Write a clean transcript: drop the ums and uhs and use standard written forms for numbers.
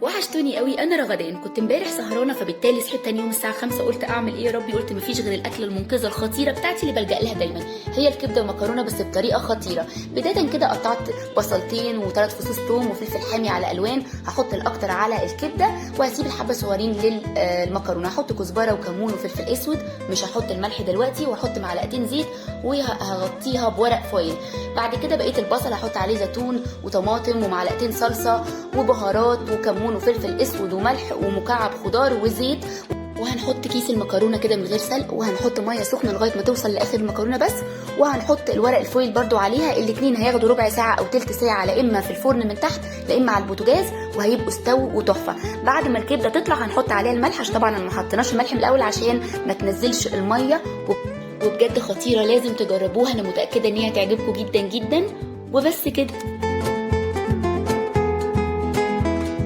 وحشتوني قوي. انا رغدان، كنت امبارح سهرانه، فبالتالي صحيت تاني يوم الساعه 5. قلت اعمل ايه يا ربي؟ قلت مفيش غير الاكله المنقذه الخطيره بتاعتي اللي بلجأ لها دايما، هي الكبده ومكرونه، بس بطريقه خطيره. بدايه كده قطعت بصلتين وثلاث فصوص ثوم وفلفل حامي على الوان، هحط الاكتر على الكبده، وهسيب الحبه صغيرين للمكرونه. هحط كزبره وكمون وفلفل اسود، مش هحط الملح دلوقتي، وهحط معلقتين زيت وهغطيها بورق فويل. بعد كده بقيه البصل هحط عليه زيتون وطماطم ومعلقتين صلصه وبهارات وكمون وفلفل اسود وملح ومكعب خضار وزيت. وهنحط كيس المكرونه كده من غير سلق، وهنحط ميه سخنه لغايه ما توصل لاخر المكرونه بس، وهنحط الورق الفويل برضو عليها. الاتنين هياخدوا ربع ساعه او تلت ساعه، لا اما في الفرن من تحت لا اما على البوتاجاز، وهيبقوا استووا وتحفه. بعد ما الكبده تطلع هنحط عليها الملح، عشان طبعا ما حطيناش الملح من الاول عشان ما تنزلش الميه. وبجد خطيره، لازم تجربوها، انا متاكده ان هي هتعجبكم جدا جدا. وبس كده.